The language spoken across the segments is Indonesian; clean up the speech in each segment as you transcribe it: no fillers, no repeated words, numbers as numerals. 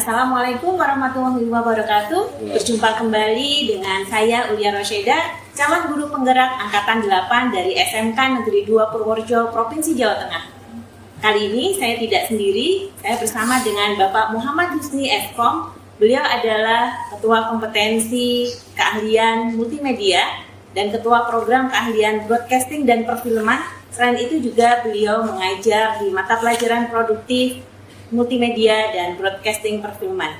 Assalamualaikum warahmatullahi wabarakatuh. Berjumpa kembali dengan saya Ulia Rosyeda, calon guru penggerak angkatan 8 dari SMK Negeri 2 Purworejo, Provinsi Jawa Tengah. Kali ini saya tidak sendiri, saya bersama dengan Bapak Muhammad Husni Eskom. Beliau adalah Ketua Kompetensi Keahlian Multimedia dan Ketua Program Keahlian Broadcasting dan Perfilman. Selain itu juga beliau mengajar di mata pelajaran produktif multimedia dan broadcasting perfilman.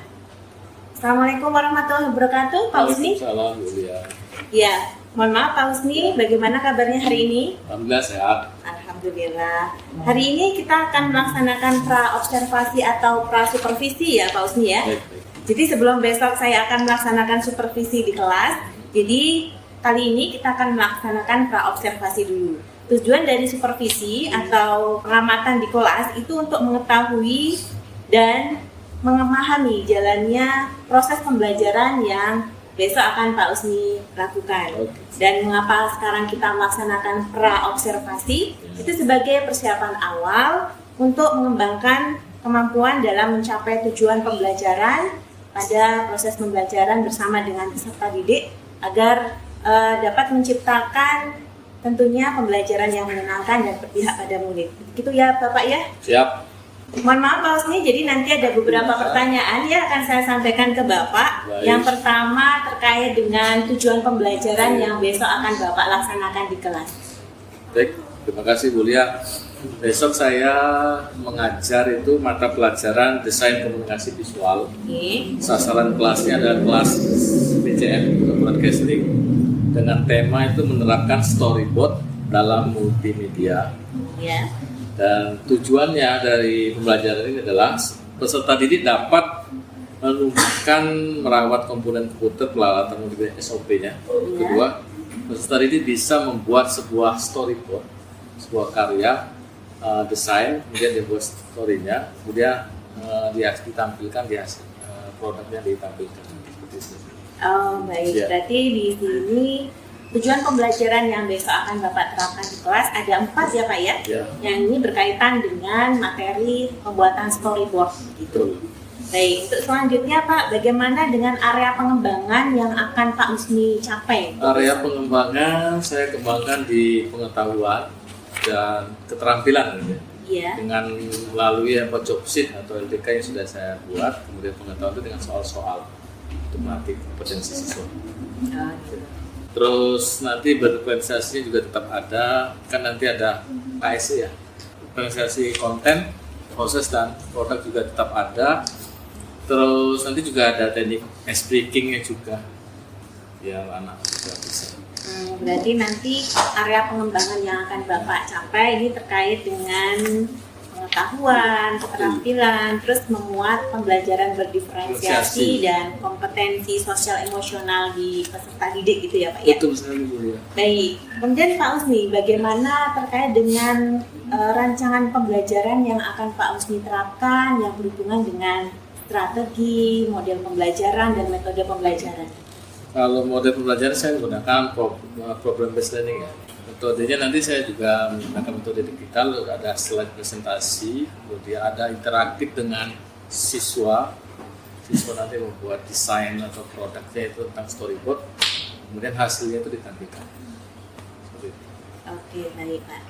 Assalamualaikum warahmatullahi wabarakatuh, Pak Husni. Waalaikumsalam. Ya, mohon maaf Pak Husni, bagaimana kabarnya hari ini? Alhamdulillah sehat. Alhamdulillah. Hari ini kita akan melaksanakan pra-observasi atau pra-supervisi ya Pak Husni ya. Baik. Jadi sebelum besok saya akan melaksanakan supervisi di kelas, jadi kali ini kita akan melaksanakan pra-observasi dulu. Tujuan dari supervisi atau pengamatan di kelas itu untuk mengetahui dan memahami jalannya proses pembelajaran yang besok akan Pak Husni lakukan. Dan mengapa sekarang kita melaksanakan pra-observasi itu sebagai persiapan awal untuk mengembangkan kemampuan dalam mencapai tujuan pembelajaran pada proses pembelajaran bersama dengan peserta didik agar dapat menciptakan tentunya pembelajaran yang menyenangkan dan berpihak pada murid. Gitu ya Bapak ya? Siap. Mohon maaf Pak Husni, jadi nanti ada beberapa pertanyaan yang akan saya sampaikan ke Bapak. Baik. Yang pertama terkait dengan tujuan pembelajaran yang besok akan Bapak laksanakan di kelas. Baik, terima kasih Bu Lia. Besok saya mengajar itu mata pelajaran desain komunikasi visual. Oke. Sasaran kelasnya adalah kelas BCM atau broadcasting dengan tema itu menerapkan storyboard dalam multimedia. Ya. Dan tujuannya dari pembelajaran ini adalah peserta didik dapat menumbuhkan merawat komponen komputer peralatan multimedia SOP-nya. Kedua, peserta didik bisa membuat sebuah storyboard, sebuah karya desain, kemudian dibuat story-nya, kemudian dia ditampilkan di hasil produknya ditampilkan. Seperti itu. Oh baik, Ya. berarti di sini tujuan pembelajaran yang besok akan Bapak terapkan di kelas ada 4 ya Pak ya? Ya. Yang ini berkaitan dengan materi pembuatan storyboard gitu. Betul. Baik, untuk selanjutnya Pak, bagaimana dengan area pengembangan yang akan Pak Husni capai? Area pengembangan saya kembangkan di pengetahuan dan keterampilan gitu ya. Iya. Dengan melalui job sheet atau LTK yang sudah saya buat, kemudian pengetahuan itu dengan soal-soal untuk melatih kompetensi siswa. Oh, gitu. Terus nanti berdiferensiasinya juga tetap ada, kan nanti ada KSC ya, diferensiasi konten, proses dan produk juga tetap ada. Terus nanti juga ada teknik speakingnya juga, biar anak juga bisa. Berarti nanti area pengembangan yang akan Bapak capai ini terkait dengan pengetahuan, keterampilan, terus memuat pembelajaran berdiferensiasi dan kompetensi sosial emosional di peserta didik gitu ya Pak ya? Betul sekali Bu ya. Baik, kemudian Pak Husni, bagaimana terkait dengan rancangan pembelajaran yang akan Pak Husni terapkan yang berhubungan dengan strategi, model pembelajaran, dan metode pembelajaran? Kalau model pembelajaran saya menggunakan problem based learning ya. Metodenya nanti saya juga menggunakan metode digital, ada slide presentasi, kemudian ada interaktif dengan siswa. Siswa nanti membuat desain atau produknya itu tentang storyboard, kemudian hasilnya itu ditampilkan. Seperti itu. Oke, baik Pak.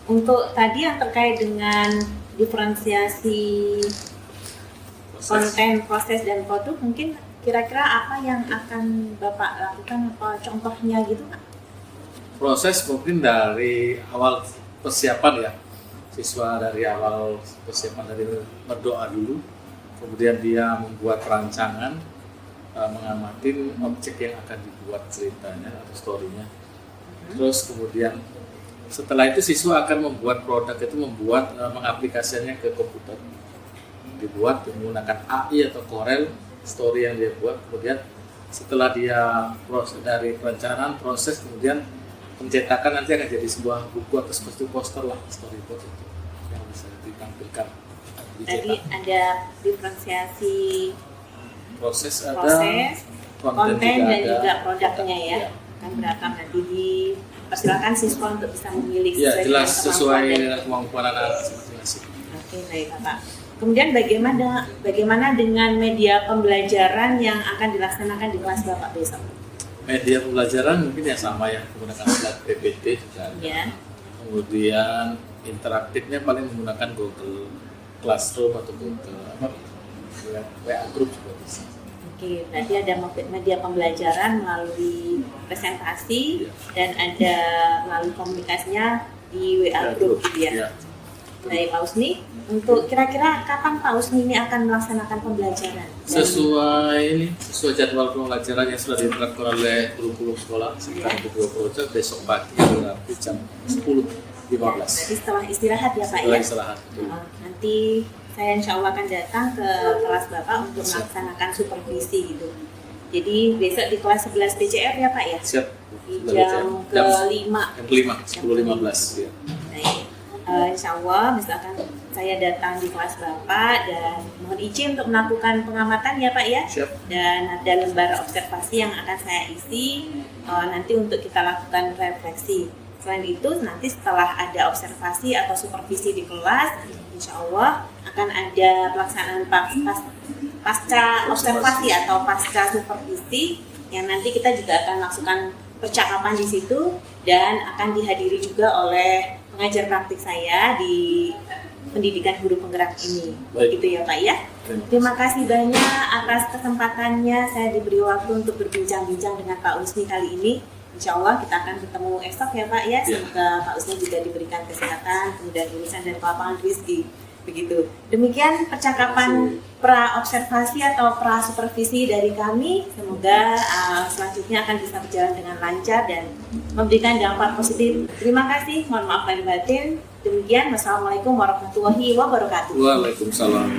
Untuk tadi yang terkait dengan diferensiasi konten, proses, dan produk, mungkin kira-kira apa yang akan Bapak lakukan, apa contohnya gitu Pak? Proses mungkin dari awal persiapan ya, siswa dari awal persiapan dari berdoa dulu, kemudian dia membuat rancangan, mengamati objek yang akan dibuat ceritanya atau story-nya. Terus kemudian setelah itu siswa akan membuat produk itu, mengaplikasikannya ke komputer, dibuat menggunakan AI atau Corel story yang dia buat. Kemudian setelah dia proses dari perencanaan, proses, kemudian pencetakan nanti akan jadi sebuah buku atau seperti poster lah, storyboard itu yang bisa ditampilkan. Tadi ada diferensiasi proses, ada konten dan ada, juga produknya ya. Ya. Kan beragam nanti dipersilakan siswa untuk bisa memilih Ya, jelas dengan sesuai kemampuan dengan kemampuan anak-anak masing-masing. Oke, baik Bapak. Kemudian bagaimana dengan media pembelajaran yang akan dilaksanakan di kelas Bapak besok? Media pembelajaran mungkin yang sama ya, menggunakan slide PPT juga ada. Ya. Kemudian interaktifnya paling menggunakan Google Classroom atau Google WA Group juga bisa. Oke, berarti ada media pembelajaran melalui presentasi dan ada melalui komunikasinya di WA Group gitu ya. Ya. Baik Pak Usni, untuk kira-kira kapan Pak Usni ini akan melaksanakan pembelajaran? Sesuai jadwal pembelajaran yang sudah diterapkan oleh guru-guru sekolah sekitar pukul 20 besok pagi berarti jam 10.15. Berarti setelah istirahat ya Pak Setelah ya? istirahat. Nanti saya insya Allah akan datang ke kelas Bapak untuk melaksanakan supervisi gitu. Jadi besok di kelas 11 PCF ya Pak ya? Siap. Di jam ke-5. Jam ke-5, 10.15 ya. Baik. Insya Allah misalkan saya datang di kelas Bapak dan mohon izin untuk melakukan pengamatan ya Pak ya. Siap. Dan ada lembar observasi yang akan saya isi nanti untuk kita lakukan refleksi. Selain itu nanti setelah ada observasi atau supervisi di kelas, insya Allah akan ada pelaksanaan pasca observasi atau pasca supervisi yang nanti kita juga akan lakukan percakapan di situ dan akan dihadiri juga oleh pengajar praktik saya di pendidikan guru penggerak ini. Baik. Gitu ya Pak ya. Terima kasih banyak atas kesempatannya saya diberi waktu untuk berbincang-bincang dengan Pak Usni kali ini. Insya Allah kita akan bertemu esok ya Pak ya. Semoga Pak Usni juga diberikan kesehatan, kemudian urusan dan kelapangan rezeki. Begitu. Demikian percakapan pra observasi atau pra supervisi dari kami. Semoga selanjutnya akan bisa berjalan dengan lancar dan memberikan dampak positif. Terima kasih. Mohon maaf lahir batin. Demikian. Wassalamualaikum warahmatullahi wabarakatuh. Waalaikumsalam.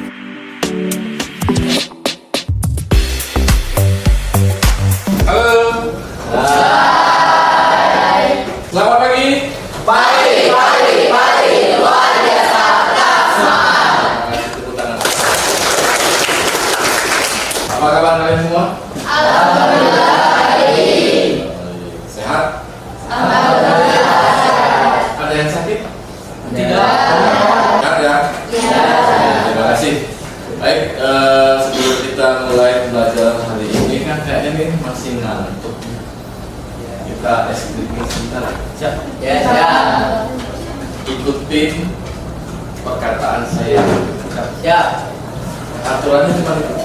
Halo. Hai. Selamat pagi. Pagi. Luar biasa. Tepuk tangan. Apa kabar kalian semua? Alhamdulillah. Sehat? Alhamdulillah. Ada yang sakit? Tidak. Sehat ya? Iya. Terima kasih. Baik, sebelum kita mulai pembelajaran hari ini kan kayaknya nih masih ngantuk. Kita eskripsi sebentar. Siap? Ya, siap. Ikutin perkataan saya. Siap. Aturannya cuma itu.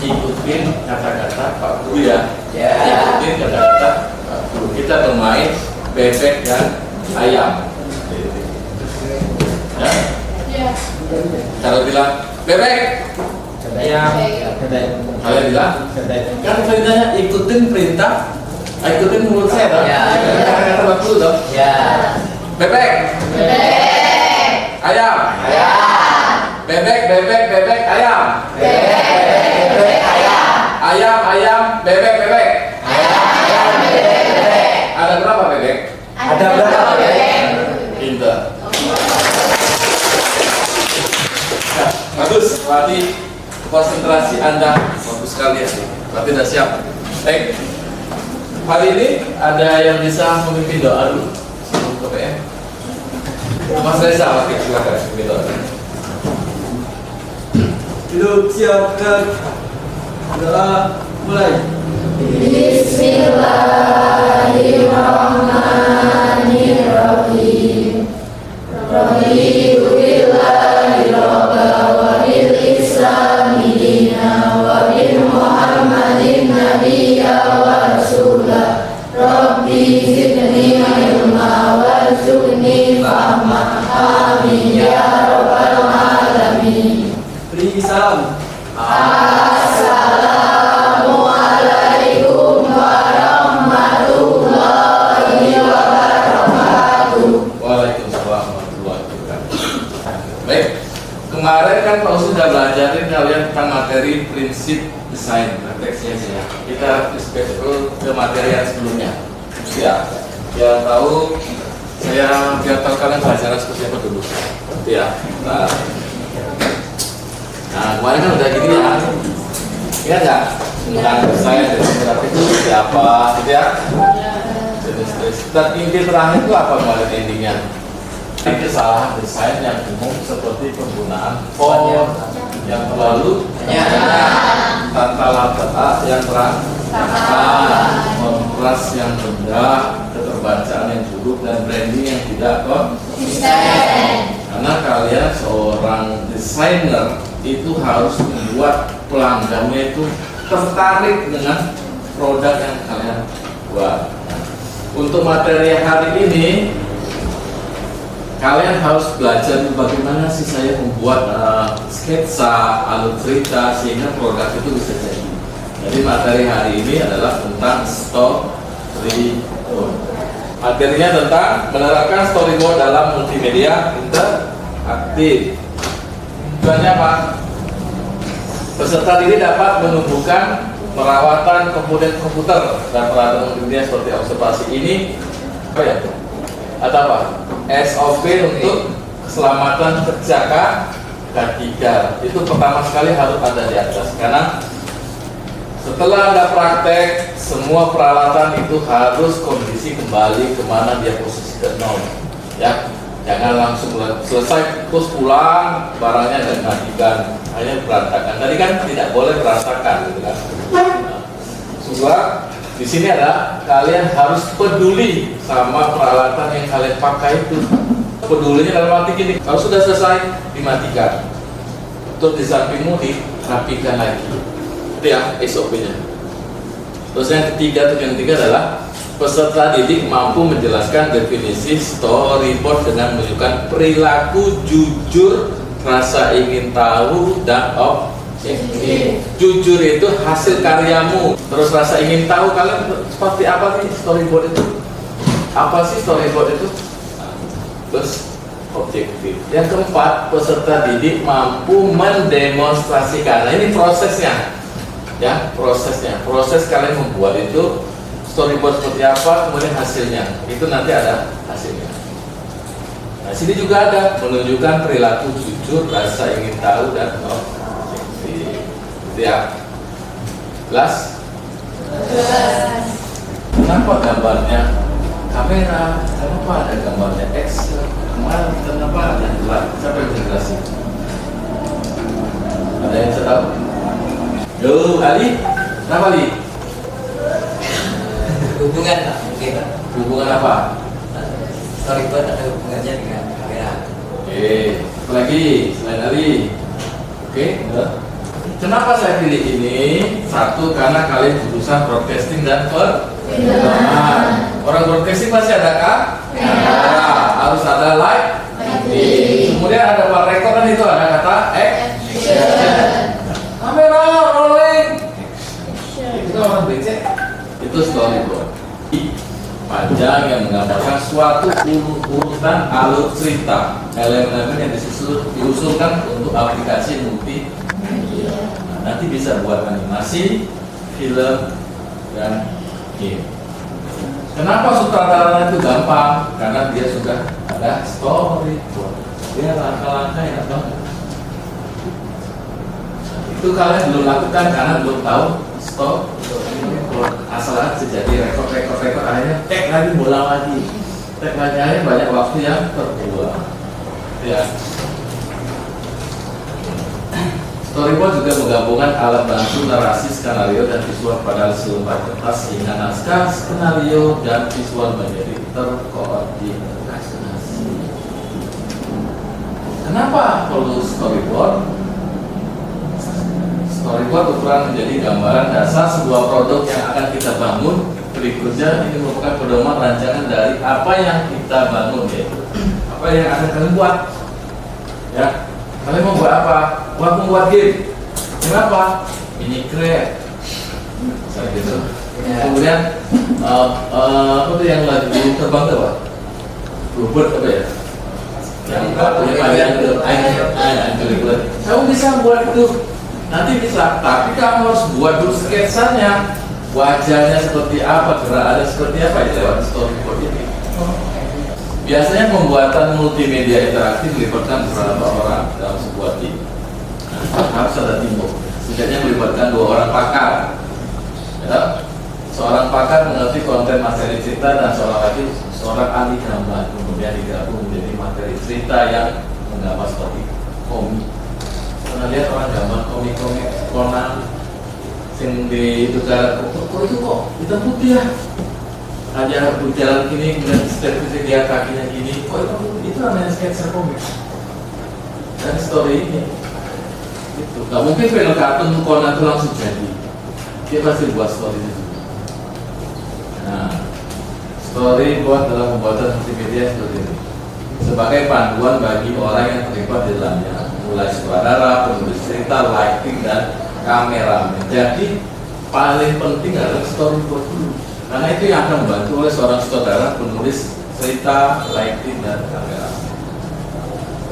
Ikutin kata-kata Pak Guru ya. Ya. Ikutin kata-kata Pak Guru. Kita bermain bebek dan ayam. Ya? Ya. Kalau bilang bebek, ayam, kalian bilang, kan perintahnya ikutin perintah, ikutin mulut saya dong. Ya. Kata-kata Pak Guru dong. Ya. Bebek. Ayam. Bebek, ayam. Ayam, bebek. Ada berapa bebek? Pintar. Nah, bagus, berarti konsentrasi Anda bagus sekali ya. Berarti sudah siap. Baik. Hari ini ada yang bisa memimpin doa dulu sebelum ke PM. Mas Reza, oke, silakan memimpin doa. Duduk siapkan. Doa mulai. Bismillahirrahmanirrahim. Raditu billahi rabba wa bil islami dina wa bil muhammadin nabiyya wa rasulah. Rabbi zidni ilma warzuqni fahma. Amin ya rabbal alamin. Beri salam. Assalamualaikum warahmatullahi wabarakatuh. Waalaikumsalam warahmatullahi wabarakatuh. Baik, kemarin kan Pak Ustaz sudah belajarin kalian tentang materi prinsip desain teksnya ya. Kita flashback ke materi yang sebelumnya. Ya, yang tahu saya biar tahu kalian belajar seperti apa dulu. Ya, nah kemarin kan udah gini ya. Ingat nggak? Tentang desain dan interaktif itu seperti apa, gitu ya? Dan inti terakhir itu apa kemarin endingnya? Kesalahan desain yang umum seperti penggunaan font, yang terlalu tata latar yang terang, kontras yang rendah, keterbacaan yang buruk, dan branding yang tidak konsisten. Karena kalian seorang desainer itu harus membuat pelanggannya itu tertarik dengan produk yang kalian buat. Untuk materi hari ini, kalian harus belajar bagaimana sih saya membuat sketsa, alur cerita sehingga produk itu bisa jadi. Jadi materi hari ini adalah tentang storyboard. Materinya tentang menerapkan storyboard dalam multimedia interaktif. Tujuannya apa? Peserta didik dapat menumbuhkan perawatan komputer dan peralatan multimedia seperti observasi ini apa ya? Atau apa? SOP untuk keselamatan kerja K3. Itu pertama sekali harus ada di atas, karena setelah Anda praktek, semua peralatan itu harus kondisi kembali kemana dia posisi ke nol, ya. Jangan langsung selesai terus pulang barangnya dan matikan, hanya berantakan. Tadi kan tidak boleh berantakan, gitu kan. Nah, di sini ada kalian harus peduli sama peralatan yang kalian pakai itu. Pedulinya dalam arti gini, kalau sudah selesai dimatikan, terus di sampingmu dirapikan lagi. Itu ya SOP-nya. Terus yang ketiga adalah peserta didik mampu menjelaskan definisi storyboard dengan menunjukkan perilaku jujur, rasa ingin tahu, dan objektif. Jujur itu hasil karyamu. Terus rasa ingin tahu, kalian seperti apa sih storyboard itu? Apa sih storyboard itu? Terus objektif. Yang keempat, peserta didik mampu mendemonstrasikan. Nah, ini prosesnya. Ya, proses kalian membuat itu storyboard seperti apa, kemudian hasilnya itu nanti ada hasilnya. Nah, sini juga ada menunjukkan perilaku jujur, rasa ingin tahu, dan objektif. Itu ya. Jelas? Kenapa gambarnya kamera? Kenapa ada gambarnya X? Kenapa ada gelap? Siapa yang jelasin? Ada yang saya tahu? Yo, Ali, kenapa Ali? Hubungan Pak, mungkin Pak. Hubungan apa? Storyboard ada hubungannya dengan kamera. Oke, apa lagi selain Ali? Oke, kenapa saya pilih ini? Satu, karena kalian jurusan broadcasting dan perfilman. Orang broadcasting pasti ada kamera, harus ada live. Kemudian ada part record, kan itu ada kata action. Kamera rolling. Itu orang becek. Itu storyboard panjang yang menggambarkan suatu urutan alur cerita, elemen-elemen yang diusulkan untuk aplikasi multimedia. Nah, nanti bisa buat animasi, film, dan game. Kenapa sutradara itu gampang? Karena dia sudah ada storyboard. Dia langkah-langkah yang banget. Itu kalian belum lakukan karena belum tahu storyboard. Asal aja jadi rekor akhirnya tek lagi, bola lagi, tek lagi, akhirnya banyak waktu yang terbuang. Ya. Storyboard juga menggabungkan alat bantu narasi, skenario, dan visual pada selembar kertas sehingga naskah, skenario, dan visual menjadi terkoordinasi. Kenapa perlu storyboard? Storyboard ukuran menjadi gambaran dasar sebuah produk yang akan kita bangun. Berikutnya ini merupakan pedoman rancangan dari apa yang kita bangun, yaitu apa yang akan kalian buat. Ya, kalian mau buat apa? Membuat game. Kenapa? Ini keren. Misalnya gitu. Kemudian apa tuh yang lagi terbang tuh, Pak? Bluebird apa ya? Yang punya panjang itu, kamu bisa buat itu. Nanti bisa, tapi kamu harus buat dulu sketsanya, wajahnya seperti apa, gerakannya seperti apa, ya lewat storyboard ini. Biasanya pembuatan multimedia interaktif melibatkan beberapa orang dalam sebuah tim. Harus ada tim, setidaknya melibatkan 2 orang pakar. Ya, seorang pakar mengerti konten materi cerita dan seorang ahli gambar, kemudian digabung menjadi materi cerita yang menggambar seperti komik. pernah lihat orang gambar komik-komik Conan yang di itu kan, kok itu kok hitam putih ya? Hanya berjalan gini, kemudian step dia kakinya gini, kok itu putih? Itu namanya sketsa komik. Dan story ini, itu nggak mungkin film kartun Conan itu langsung jadi. Dia pasti buat story itu. Nah, story buat dalam pembuatan multimedia seperti ini sebagai panduan bagi orang yang terlibat di dalamnya, mulai sutradara, penulis cerita, lighting, dan kamera. Jadi paling penting adalah storyboard dulu, karena itu yang akan membantu oleh seorang sutradara, penulis cerita, lighting, dan kamera.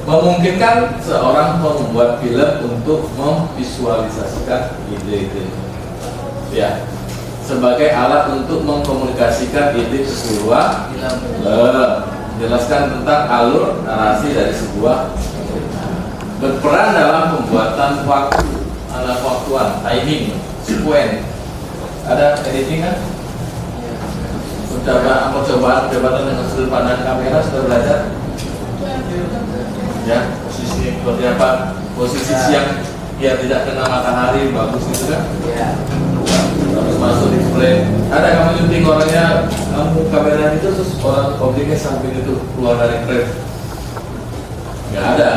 Memungkinkan seorang membuat film untuk memvisualisasikan ide-ide, ya, sebagai alat untuk mengkomunikasikan ide keseluruhan, menjelaskan tentang alur narasi dari sebuah cerita, berperan dalam pembuatan waktu, anak waktuan, timing, sequence. Ada editing kan? Percobaan dengan sudut pandang kamera sudah belajar? Ya, posisi seperti apa? Posisi siang biar tidak kena matahari, bagus itu kan? Ya. Harus masuk di frame. Ada kamu syuting orangnya, kamu kamera itu terus orang objeknya samping itu keluar dari frame. Nggak ada.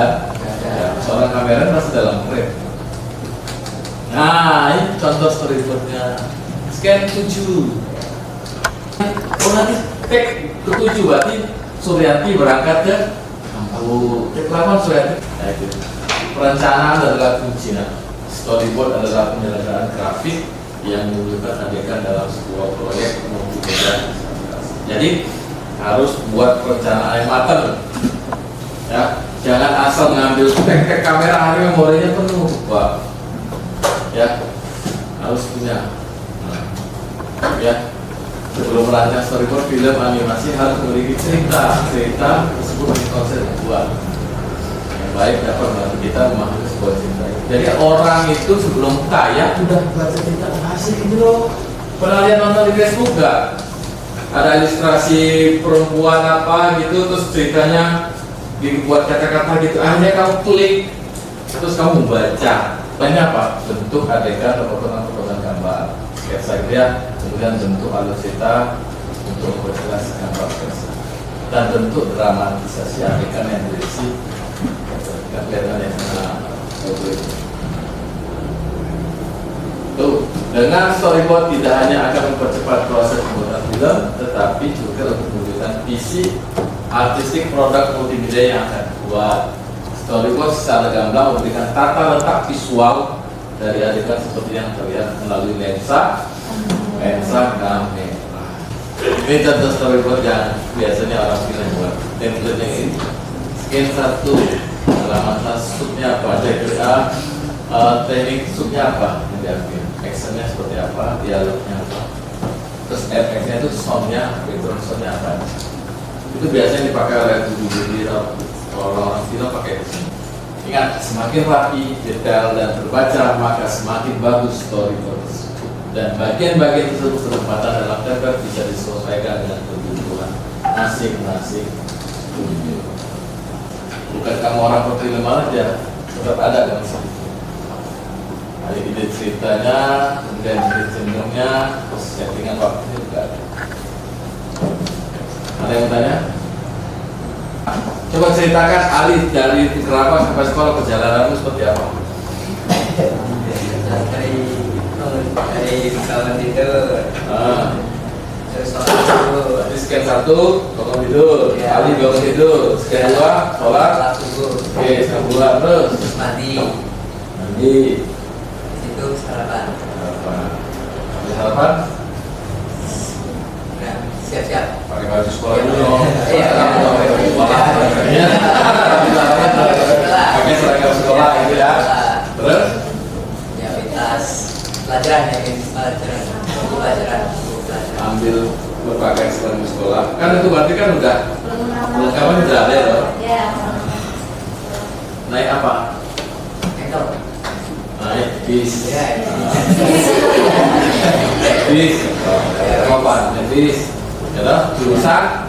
Ya, seorang kamera masih dalam frame. Nah, ini contoh storyboardnya. Scan 7. Oh, nanti take ke 7 berarti Suryanti berangkat ke kampung. Take 8 Suryanti. Nah, itu. Perencanaan adalah kunci. Storyboard adalah penyelenggaraan grafik yang menunjukkan adegan dalam sebuah proyek multimedia. Jadi harus buat perencanaan yang matang. Ya, jangan asal ngambil tek kamera hari memorinya penuh, Pak. Ya, harus punya. Ya, sebelum merancang storyboard film animasi harus memiliki cerita tersebut menjadi konsep buat yang baik dapat membantu kita memahami sebuah cerita. Jadi orang itu sebelum kaya udah baca cerita asik gitu loh. Pernah lihat nonton di Facebook nggak? Ada ilustrasi perempuan apa gitu, terus ceritanya dibuat kata-kata gitu. Akhirnya kamu klik, terus kamu baca. Lainnya apa? Bentuk adegan atau potongan-potongan gambar, sketsa dia, kemudian bentuk alur cerita untuk memperjelas gambar sketsa, dan bentuk dramatisasi adegan yang berisi kelihatan yang tuh, dengan storyboard tidak hanya akan mempercepat proses pembuatan film, tetapi juga untuk menunjukkan visi artistik produk multimedia yang akan dibuat. Storyboard secara gamblang memberikan tata letak visual dari adegan seperti yang terlihat melalui lensa kamera. Ini contoh storyboard yang biasanya orang film buat. Template ini scan 1, halaman subnya apa, teknik subnya apa yang diambil, actionnya seperti apa, dialognya apa, terus efeknya itu soundnya, background soundnya apa. Itu biasanya dipakai oleh DVD atau orang film pakai itu. Ingat, semakin rapi, detail, dan terbaca, maka semakin bagus storyboard. Dan bagian-bagian tersebut kesempatan dalam template bisa disesuaikan dengan kebutuhan masing-masing studio. Bukan kamu orang perfilman aja, tetap ada dalam situ. Ada ide ceritanya, kemudian ide cenderungnya, terus settingan waktunya juga ada. Ada yang bertanya? Coba ceritakan Ali dari Kerabat sampai sekolah perjalananmu seperti apa? Dari kawan tidur. Terus sholat subuh. Jadi scan 1, bangun tidur. Ya. Ali bangun tidur. Scan 2, sholat subuh. Oke, scan 2 terus. Terus mandi. Itu sarapan. Sarapan? Nah, siap-siap. Pakai baju sekolah dulu dong. Iya. Iya. Pakai seragam sekolah gitu ya. Terus? Ya, tas pelajaran Ambil berpakaian seragam sekolah. Kan itu berarti kan udah perlengkapan udah ada ya, loh. Naik apa? engkel. Naik bis. Ya, Bis. Apa? Bis. Ya, jurusan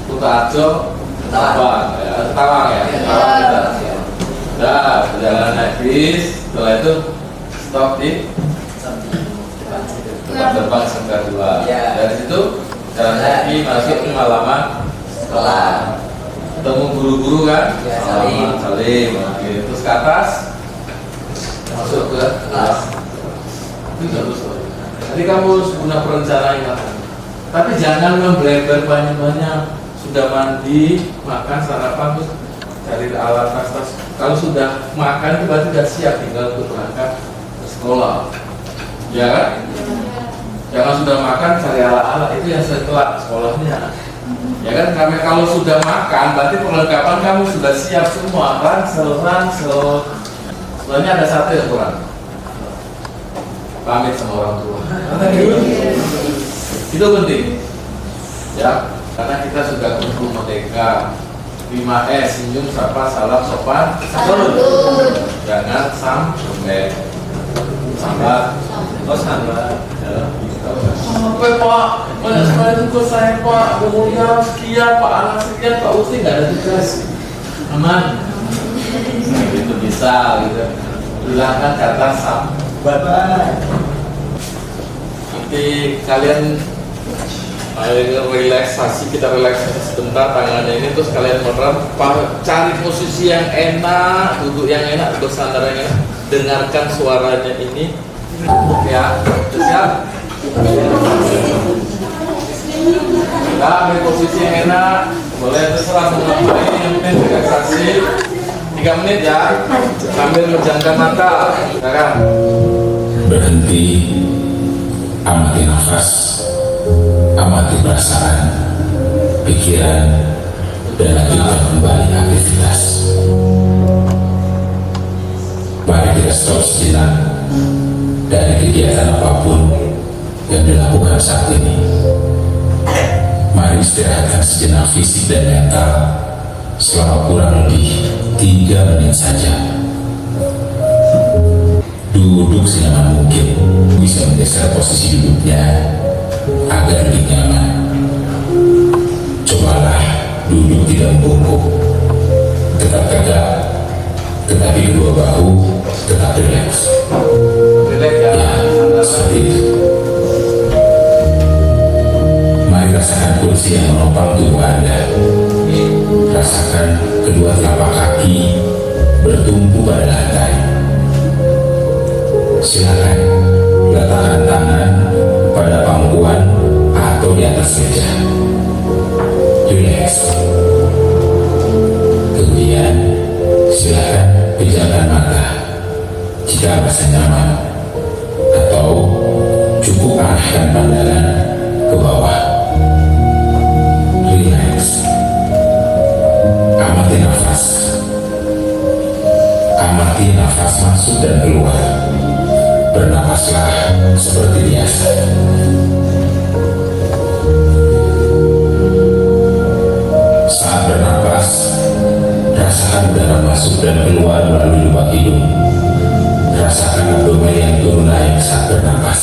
Kutarjo, Tawang ya, Tawang kita. Sudah, perjalanan naik bis. Setelah itu stop di tempat terbang Semgar 2. Ya. Dari situ jalan kaki masuk ke halaman sekolah. Ketemu guru-guru kan? Ya, Halaman salim. Oke, terus ke atas masuk ke kelas. Itu bagus. Jadi kamu punya perencanaan. Tapi jangan membleber banyak-banyak. Sudah mandi, makan, sarapan, terus cari alat tas. Kalau sudah makan itu berarti sudah siap tinggal untuk berangkat ke sekolah. Ya kan? Jangan sudah makan cari alat-alat itu yang setelah sekolahnya. Ya kan? Karena kalau sudah makan berarti perlengkapan kamu sudah siap semua. Ransel. Sebenarnya ada satu yang kurang. Pamit sama orang tua. Itu penting. Ya, karena kita sudah kumpul merdeka. 5S, senyum, sapa, salam, sopan, santun. Jangan sampai sambat. Oh sama. Sampai Pak, banyak sekali tugas saya Pak. Umurnya sekian, Pak anak sekian, Pak Usti nggak ada tugas. Aman. Nah, itu bisa gitu. Hilangkan kata sambat. Nanti kalian relaksasi, kita relaksasi sebentar tangannya ini, terus kalian merem, cari posisi yang enak, duduk yang enak, bersandar yang enak, dengarkan suaranya ini, ya, siap? Nah, ambil posisi yang enak, boleh terserah mau ngapain, yang penting relaksasi, 3 menit ya, sambil menjamkan mata, ya kan? Berhenti, amati nafas, amati perasaan, pikiran, dan lanjutkan kembali aktivitas. Mari kita stop sejenak dari kegiatan apapun yang dilakukan saat ini. Mari istirahatkan sejenak fisik dan mental selama kurang lebih 3 menit saja. Duduk senyaman mungkin, bisa menggeser posisi duduknya agar lebih nyaman. Cobalah duduk tidak membungkuk, tetap tegak, tetapi kedua bahu tetap rileks. Relax ya. Ya, seperti itu. Mari rasakan kursi yang menopang tubuh Anda. Rasakan kedua telapak kaki bertumpu pada lantai. Silakan letakkan tangan pada pangkuan atau di atas meja. Relax. Kemudian silakan pejamkan mata jika merasa nyaman, atau cukup arahkan pandangan ke bawah. Relax. Amati nafas. Amati nafas masuk dan keluar. Bernafaslah seperti biasa. Saat bernapas, rasakan udara masuk dan keluar melalui lubang hidung. Rasakan abdomen yang turun naik saat bernapas.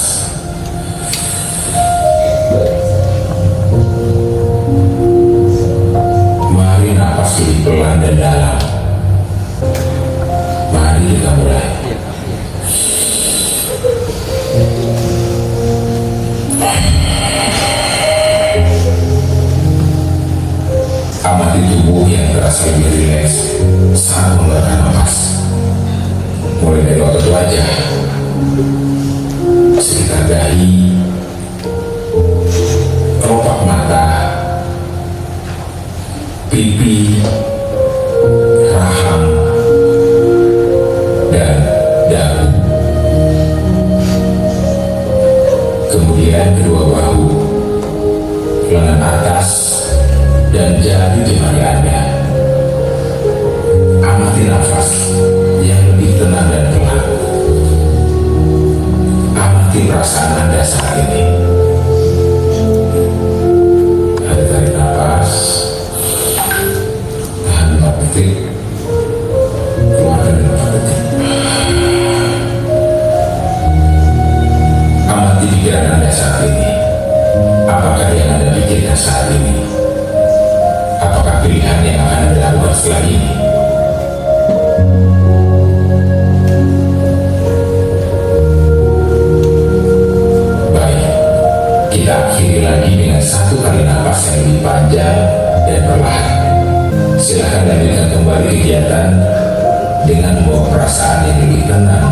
Mari napas lebih pelan dan dalam. Mari kita mulai. Amati tubuh yang terasa lebih rileks saat mengeluarkan napas. Mulai dari otot wajah, sekitar dahi, kelopak mata, pipi, rahang, dan dagu. Kemudian kedua bahu, lengan atas, dan jari jemari Anda. Amati nafas yang lebih tenang dan pelan. Amati perasaan Anda saat ini. Anda tarik nafas, tahan 4 detik, keluarkan 4 detik. Amati pikiran Anda saat ini. Apakah yang Anda pikirkan saat ini? Apakah pilihan yang akan Anda lakukan setelah ini? dan perlahan. Silakan lanjutkan kembali kegiatan dengan membawa perasaan yang lebih tenang,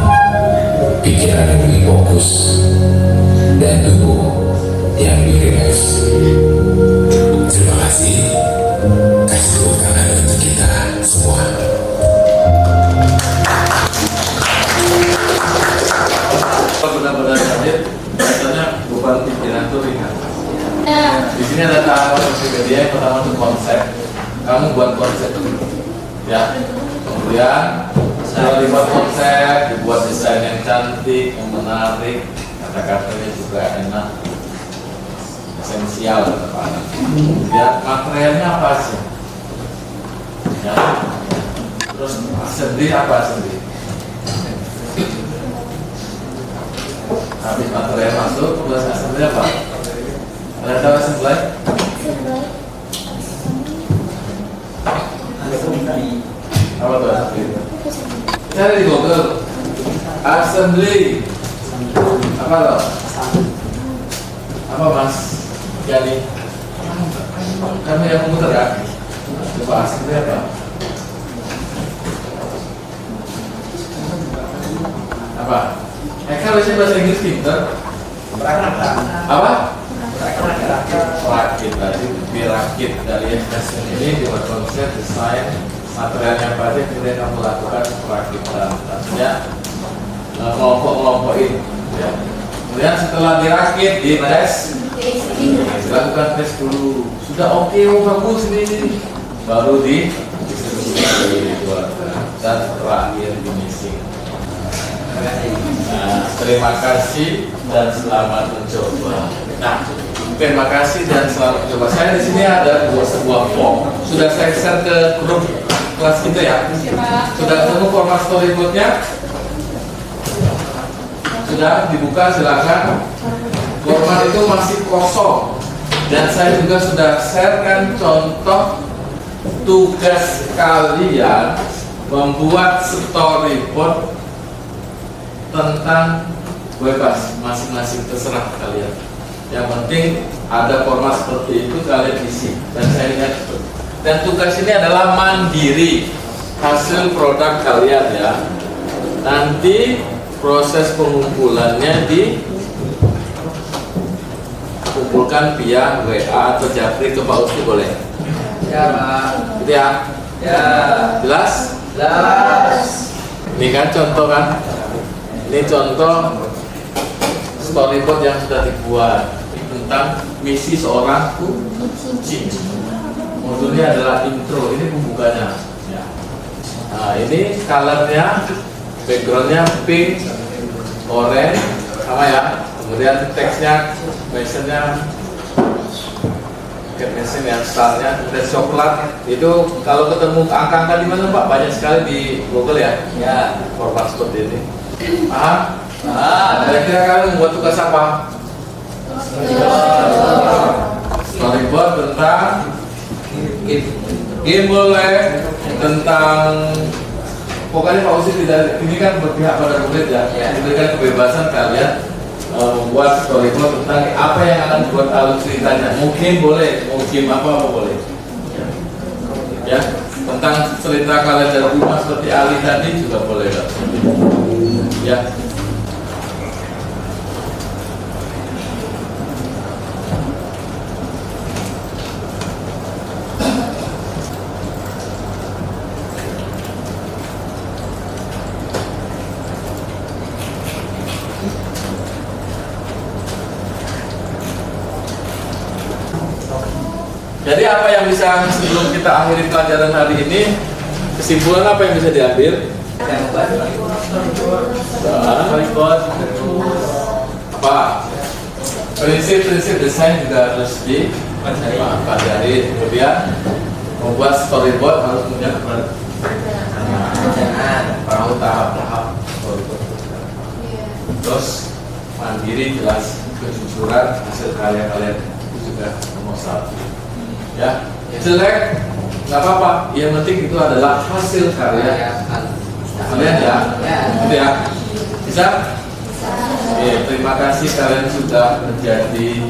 pikiran yang lebih fokus, dan tubuh yang lebih rileks. Terima kasih. Kasih tepuk tangan untuk kita semua. Benar-benar hadir, biasanya beban pikiran itu ringan. Di sini ada tahap multimedia. Yang pertama itu konsep. Kamu buat konsep dulu, ya. Kemudian setelah dibuat konsep, dibuat desain yang cantik, yang menarik, kata-katanya juga enak, esensial kepada. Kemudian materialnya apa sih? Ya. Terus sendiri apa sendiri? Habis material masuk, terus assembly apa? Ada tahu assembly? Apa tuh assembly? Cari di Google. Assembly. Apa loh? Apa Mas Yani? Kamu yang muter ya? Coba assembly apa? Apa? Kalau bahasa Inggris pinter. Apa? Rakit tadi, dirakit dari expression ini dibuat konsep, desain, materialnya apa aja, kemudian kamu lakukan perakitan. Artinya ngelompok-ngelompokin. Ya. Kemudian setelah dirakit, dites, dilakukan tes dulu. Sudah oke, bagus ini, baru dibuatkan dan terakhir finishing. Nah, terima kasih dan selamat mencoba. Nah, terima kasih dan selamat mencoba. Saya di sini ada sebuah form. Sudah saya share ke grup kelas kita ya. Sudah ketemu format storyboardnya? Sudah dibuka, silakan. Format itu masih kosong. Dan saya juga sudah sharekan contoh tugas kalian membuat storyboard tentang bebas, masing-masing terserah kalian. Yang penting ada format seperti itu kalian isi. Dan saya lihat dan tugas ini adalah mandiri, hasil produk kalian ya. Nanti proses pengumpulannya dikumpulkan via WA atau Japri ke Pak Usti boleh? Ya Pak. Gitu ya? Ya. Jelas? Jelas. Ini kan contoh kan? Ini contoh storyboard yang sudah dibuat tentang misi seorang kunci. Modulnya adalah intro, ini pembukanya. Ya. Nah ini colornya, backgroundnya pink, orange, sama ya. Kemudian teksnya, mentionnya, mention yang startnya, kemudian coklat. Itu kalau ketemu angka-angka di mana Pak? Banyak sekali di Google ya. Ya, format seperti ini. Paham? Kira-kira kalian membuat tugas apa? Storyboard tentang game boleh, tentang pokoknya Pak Usi tidak, ini kan berpihak pada murid ya, diberikan kebebasan kalian membuat storyboard tentang apa yang akan dibuat alur ceritanya. Mungkin boleh, mungkin apa boleh. Ya, tentang cerita kalian dari rumah seperti Ali tadi juga boleh kan? Ya. Jadi apa yang bisa sebelum kita akhiri pelajaran hari ini, kesimpulan apa yang bisa diambil? Apa? Prinsip-prinsip desain juga harus dipelajari. Kemudian membuat storyboard harus punya perahu tahap-tahap storyboard. Terus mandiri, jelas, kejujuran hasil karya kalian itu juga nomor 1. Ya, jelek nggak apa-apa. Yang penting itu adalah hasil karya kalian ya. Gitu ya. Bisa? Terima kasih kalian sudah menjadi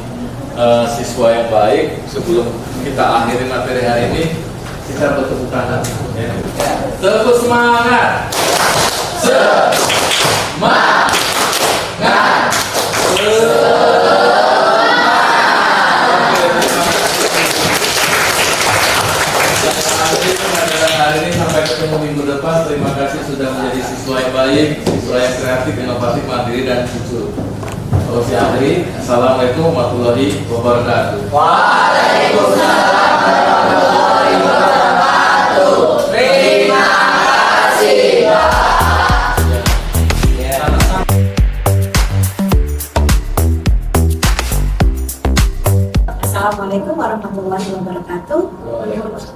siswa yang baik. Sebelum kita akhiri materi hari ini, kita bertepuk tangan. Ya. Tepuk semangat. Semangat. Hari ini sampai ketemu minggu depan. Terima kasih sudah menjadi siswa yang baik, siswa yang kreatif, inovatif, mandiri dan jujur. Assalamualaikum warahmatullahi wabarakatuh. Waalaikumsalam warahmatullahi wabarakatuh. Terima kasih, Pak. Assalamualaikum warahmatullahi wabarakatuh.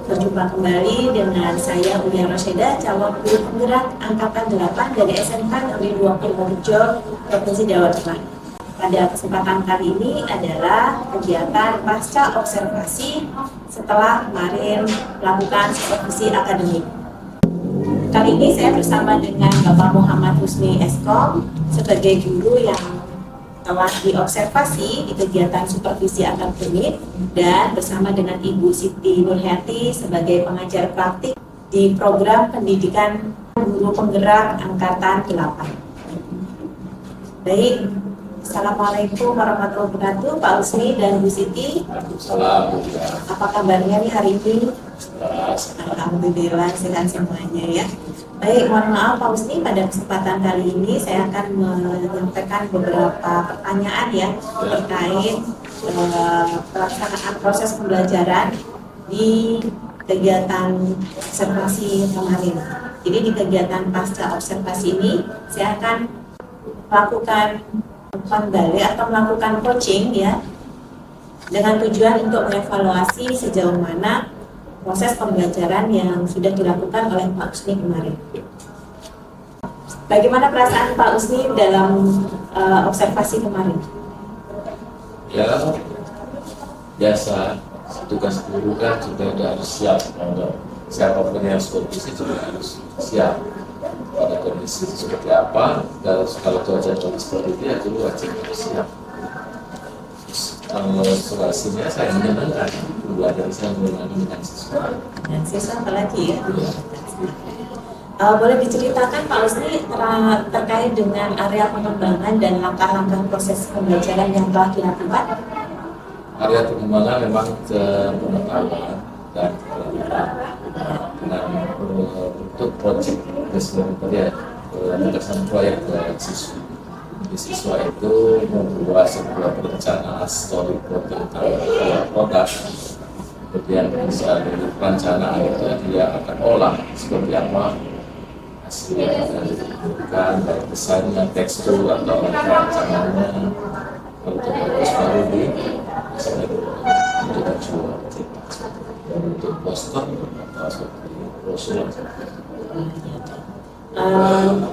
Berjumpa kembali dengan saya Ulia Rosyeda, calon guru penggerak angkatan 8 dari SMK Negeri 2 Purworejo, Provinsi Jawa Tengah. Pada kesempatan kali ini adalah kegiatan pasca observasi setelah kemarin melakukan supervisi akademik. Kali ini saya bersama dengan Bapak Muhammad Husni Eskom sebagai guru yang telah diobservasi di kegiatan supervisi akademik dan bersama dengan Ibu Siti Nurhayati sebagai pengajar praktik di program pendidikan guru penggerak angkatan 8. Baik, Assalamualaikum warahmatullahi wabarakatuh, Pak Husni dan Bu Siti. Apa kabarnya nih hari ini? Alhamdulillah sehat semuanya ya. Baik, mohon maaf Pak Husni, pada kesempatan kali ini saya akan menyampaikan beberapa pertanyaan ya terkait pelaksanaan proses pembelajaran di kegiatan observasi kemarin. Jadi di kegiatan pasca observasi ini saya akan melakukan kembali atau melakukan coaching ya dengan tujuan untuk mengevaluasi sejauh mana proses pembelajaran yang sudah dilakukan oleh Pak Husni kemarin. Bagaimana perasaan Pak Husni dalam observasi kemarin? Ya, biasa. Tugas guru kan juga harus siap. Siapapun yang supervisi juga harus siap pada kondisi seperti apa. Kalau cuaca seperti itu ya guru wajib harus siap. Kalau situasinya saya menyenangkan, belajar saya menyenangkan dengan siswa. Dan siswa apalagi ya? Boleh diceritakan Pak Husni terkait dengan area pengembangan dan langkah-langkah proses pembelajaran yang telah dilakukan? Area pengembangan memang ke pengetahuan dan dengan untuk proyek sebenarnya berdasarkan proyek ke siswa. Di siswa itu membuat sebuah perencanaan storyboard tentang produk, kemudian bisa dari perencanaan itu dia akan olah seperti apa hasil yang akan diberikan, baik desainnya, tekstur atau perancangannya. Kalau itu bagus baru di misalnya untuk dijual untuk poster atau seperti brosur.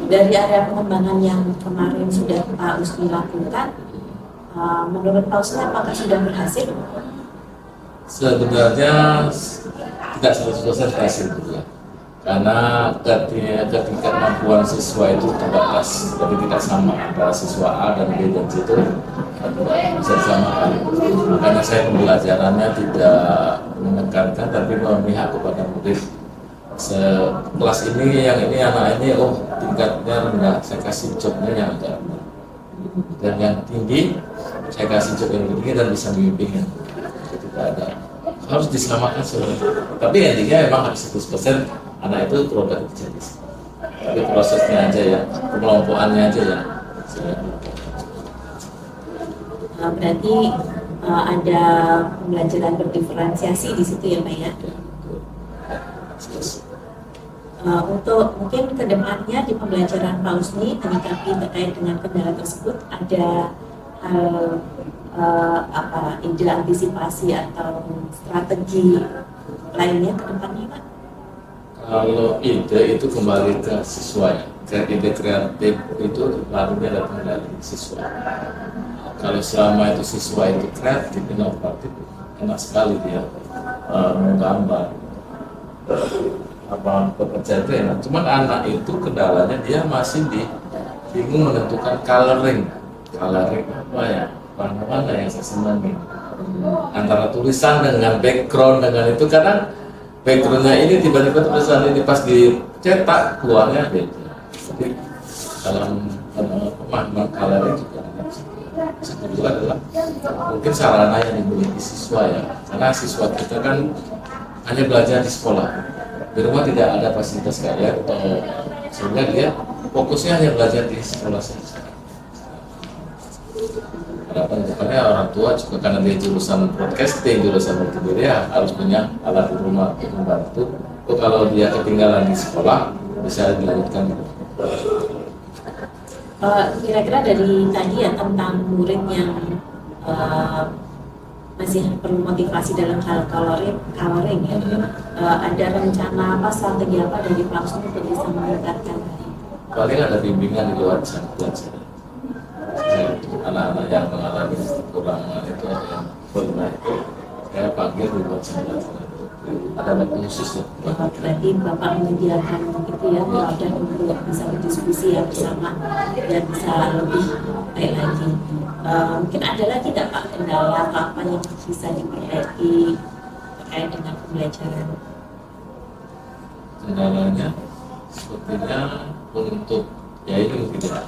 Dari area pengembangan yang kemarin sudah Pak Husni lakukan, menurut Pak Husni apakah sudah berhasil? Sebenarnya tidak 100% berhasil ya. Karena ketika kemampuan siswa itu terbatas, jadi tidak sama antara siswa A dan B dan C itu tidak bisa disamakan. Makanya saya pembelajarannya tidak menekankan tapi memihak kepada murid. Kelas ini, yang ini, anak ini, oh tingkatnya rendah, saya kasih jobnya yang agak rendah. Dan yang tinggi, saya kasih job yang tinggi dan bisa membimbingnya. Tidak ada, harus disamakan sebenarnya. Tapi intinya memang harus 100% anak itu produk jadi. Tapi prosesnya aja ya, pengelompokannya aja ya. Berarti ada pembelajaran berdiferensiasi di situ ya Pak ya? Untuk mungkin kedepannya di pembelajaran Pak Husni menyikapi terkait dengan kendala tersebut ada ide antisipasi atau strategi lainnya ke depannya Pak? Kalau ide itu kembali ke siswa ya. Ide kreatif itu lalunya datang dari siswa. Kalau selama itu siswa itu kreatif, inovatif, enak sekali dia menggambar. Pekerja itu enak. Cuman anak itu kendalanya dia masih bingung menentukan coloring apa ya, warna mana yang saya senangi. antara tulisan dengan background dengan itu, karena backgroundnya ini tiba-tiba tulisan ini pas dicetak keluarnya beda. Jadi dalam pemahaman kalian juga kedua adalah mungkin sarana yang dimiliki siswa ya, karena siswa kita kan hanya belajar di sekolah, di rumah tidak ada fasilitas kayak sehingga dia fokusnya hanya belajar di sekolah saja. Harapan depannya orang tua juga karena dia jurusan broadcasting, jurusan multimedia harus punya alat di rumah untuk membantu. Kalau dia ketinggalan di sekolah bisa dilanjutkan. Kira-kira dari tadi ya tentang murid yang masih perlu motivasi dalam hal coloring ya, ada rencana apa, strategi apa dari Pak Usni untuk bisa meningkatkan? Paling ada bimbingan di luar jam pelajaran. Anak-anak yang mengalami kekurangan itu ada yang pernah itu saya panggil di luar jam pelajaran. Ada waktu khusus ya. Berarti Bapak menyediakan itu ya, dan untuk bisa berdiskusi ya bersama dan bisa lebih baik lagi. Mungkin ada lagi tidak Pak kendala apa yang bisa diperbaiki terkait dengan pembelajaran? Kendalanya sepertinya untuk ya ini mungkin ya,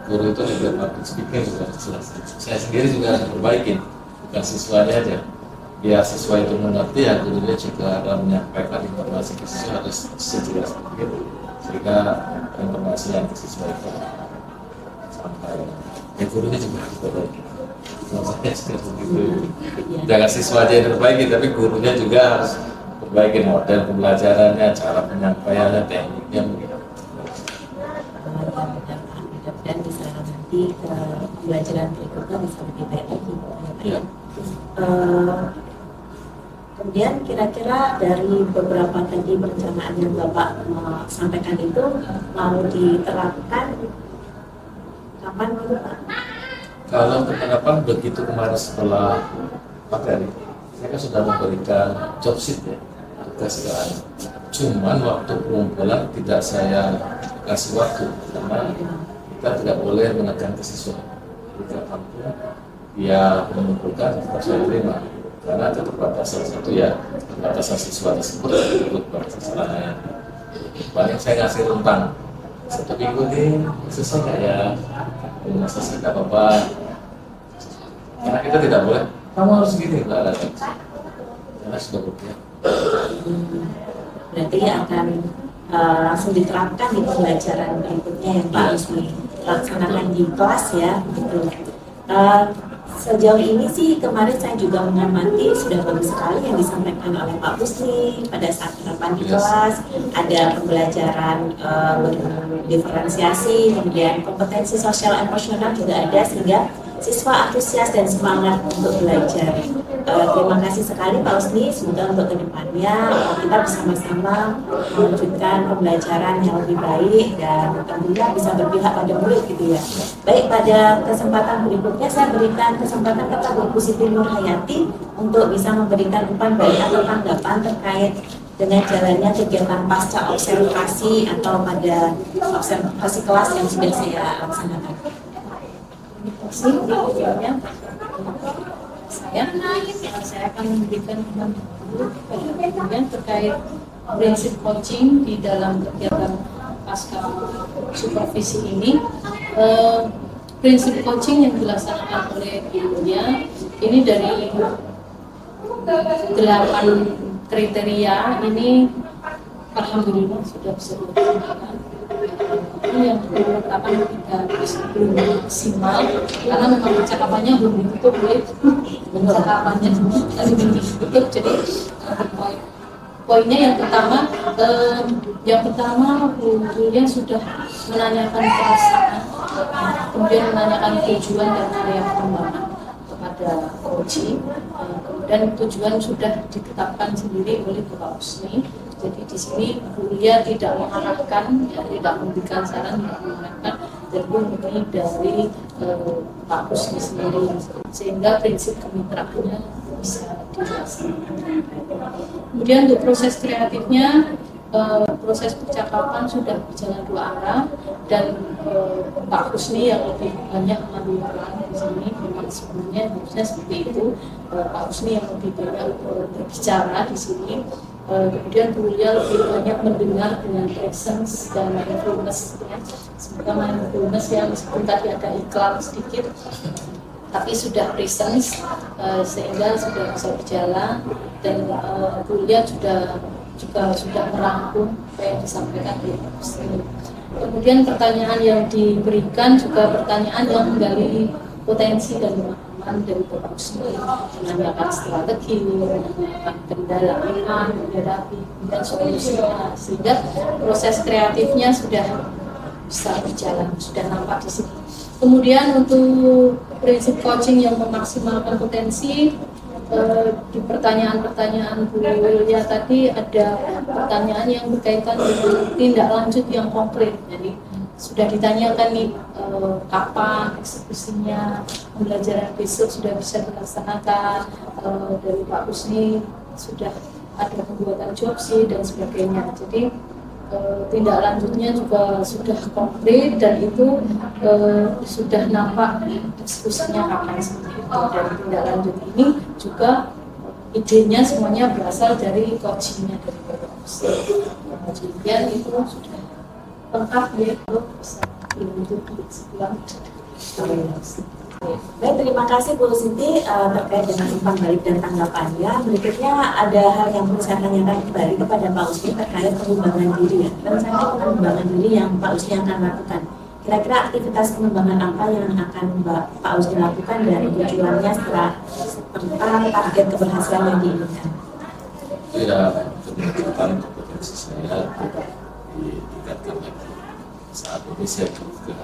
guru itu juga public speaking juga jelas. Saya sendiri juga harus perbaikin, bukan siswanya aja. Biar siswa itu mengerti ya gurunya juga dalam menyampaikan informasi ke siswa harus sejelas mungkin sehingga informasi yang ke siswa itu sampai ya gurunya juga harus perbaiki. Maksudnya seperti itu. Jangan siswa aja yang perbaiki, tapi gurunya juga harus perbaiki model pembelajarannya, cara penyampaiannya, tekniknya begitu. Dan bisa nanti ke pembelajaran berikutnya bisa lebih baik lagi. Ya. Kemudian kira-kira dari beberapa tadi perencanaan yang Bapak sampaikan itu mau diterapkan kapan Pak? Kalau penerapan begitu kemarin setelah materi, saya kan sudah memberikan job sheet ya, tugas ke anak. Cuman waktu pengumpulan tidak saya kasih waktu karena kita tidak boleh menekan ke siswa. Jika mampu, ya mengumpulkan tetap saya terima. Karena ada terbatasan satu ya, terbatasan siswa tersebut ikut sasarannya. Paling saya ngasih rentang 1 minggu nih, selesai nggak ya? Belum selesai nggak apa-apa. Karena kita tidak boleh, kamu harus gini, nggak ada. Karena sudah berpihak. Berarti akan langsung diterapkan di pembelajaran berikutnya yang Pak Usni laksanakan di kelas ya, gitu. Sejauh ini sih kemarin saya juga mengamati sudah bagus sekali yang disampaikan oleh Pak Usni pada saat penerapan di kelas. Ada pembelajaran diferensiasi, kemudian kompetensi sosial emosional juga ada sehingga siswa antusias dan semangat untuk belajar. Terima kasih sekali Pak Usni, semoga untuk kedepannya kita bersama-sama mewujudkan pembelajaran yang lebih baik dan tentunya bisa berpihak pada murid gitu ya. Baik, pada kesempatan berikutnya saya berikan kesempatan kepada Bu Siti Nurhayati untuk bisa memberikan umpan balik atau tanggapan terkait dengan jalannya kegiatan pasca observasi atau pada observasi kelas yang sudah saya laksanakan. Terima kasih. Saya akan memberikan kemudian terkait prinsip coaching di dalam kegiatan pasca supervisi ini. Prinsip coaching yang dilaksanakan oleh gurunya ini dari 8 kriteria ini alhamdulillah sudah bisa dilaksanakan. Yang beberapa tidak belum maksimal karena memang percakapannya belum ditutup, percakapannya belum ditutup. Jadi poinnya yang pertama gurunya sudah menanyakan perasaan, kemudian menanyakan tujuan dan area pengembangan kepada coaching, kemudian tujuan sudah ditetapkan sendiri oleh Bapak Usni. Jadi di sini gurunya tidak mengarahkan, ya, tidak memberikan saran, tidak mengarahkan, dan murni dari Pak Usni sendiri, sehingga prinsip kemitraannya bisa dilaksanakan. Kemudian untuk proses kreatifnya, proses percakapan sudah berjalan 2 arah dan Pak Usni yang lebih banyak melakukan di sini memang sebenarnya harusnya seperti itu. Pak Husni yang lebih banyak berbicara di sini, kemudian Bu Lia lebih banyak mendengar dengan presence dan mindfulness ya. Semoga mindfulness yang meskipun tadi ada iklan sedikit tapi sudah presence, sehingga sudah bisa berjalan, dan Bu Lia juga sudah merangkum apa yang disampaikan di sini. Kemudian pertanyaan yang diberikan juga pertanyaan yang menggali potensi dan pemahaman dari Bapak Husni, menanyakan strategi, menanyakan pendalaman, menghadapi dan solusinya, sehingga proses kreatifnya sudah bisa berjalan, sudah nampak di sini. Kemudian untuk prinsip coaching yang memaksimalkan potensi, di pertanyaan-pertanyaan Bu Lia tadi ada pertanyaan yang berkaitan dengan tindak lanjut yang konkret. Jadi sudah ditanyakan nih kapan eksekusinya, pembelajaran besok sudah bisa dilaksanakan, dari Pak Husni sudah ada pembuatan job sheet dan sebagainya. Jadi tindak lanjutnya juga sudah konkret dan itu sudah nampak diskusinya kapan seperti itu. Dan tindak lanjut ini juga idenya semuanya berasal dari coachingnya dari Bapak Husni. Kemudian itu sudah lengkap ya, kalau bisa dilanjut sebulan. Baik, terima kasih Bu Sinti terkait dengan umpan balik dan tanggapannya. Berikutnya ada hal yang perlu saya tanyakan kembali kepada Pak Husni terkait pengembangan diri ya. Rencana pengembangan diri yang Pak Husni akan lakukan. Kira-kira aktivitas pengembangan apa yang akan Pak Husni lakukan dari tujuannya serta target keberhasilan yang diinginkan? Ya, peningkatan kompetensi saya ditingkatkan lagi. Saat ini saya juga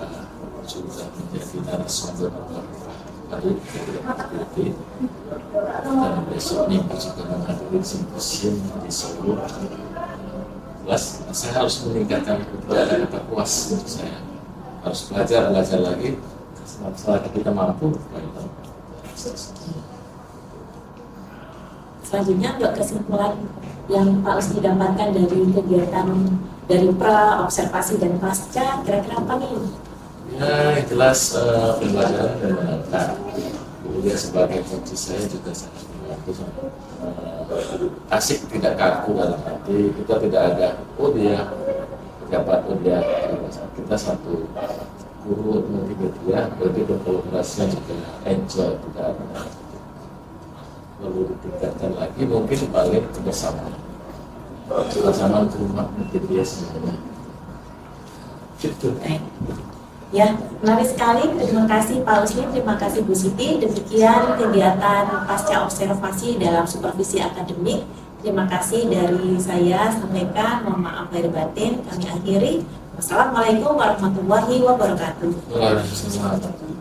sudah menjadi narasumber baru dari dan besok minggu juga menghadiri simposium di Solo. Jelas, saya harus meningkatkan kata puas untuk saya. Harus belajar lagi. Setelah kita mampu, Selanjutnya untuk kesimpulan yang Pak Husni dapatkan dari kegiatan dari pra, observasi dan pasca, kira-kira apa nih? Ya, yang jelas pembelajaran dan menangkap. Kemudian sebagai coach saya juga sangat membantu. Asik tidak kaku dalam arti kita tidak ada dia pejabat dia, kita satu guru tiga dia, berarti berkolaborasinya juga enjoy, tidak ada. Perlu ditingkatkan lagi mungkin paling kebersamaan untuk rumah mungkin dia semuanya. Gitu. Ya, menarik sekali. Terima kasih Pak Husni, terima kasih Bu Siti. Demikian kegiatan pasca observasi dalam supervisi akademik. Terima kasih dari saya sampaikan. Mohon maaf lahir batin. Kami akhiri. Wassalamualaikum warahmatullahi wabarakatuh. Waalaikumsalam.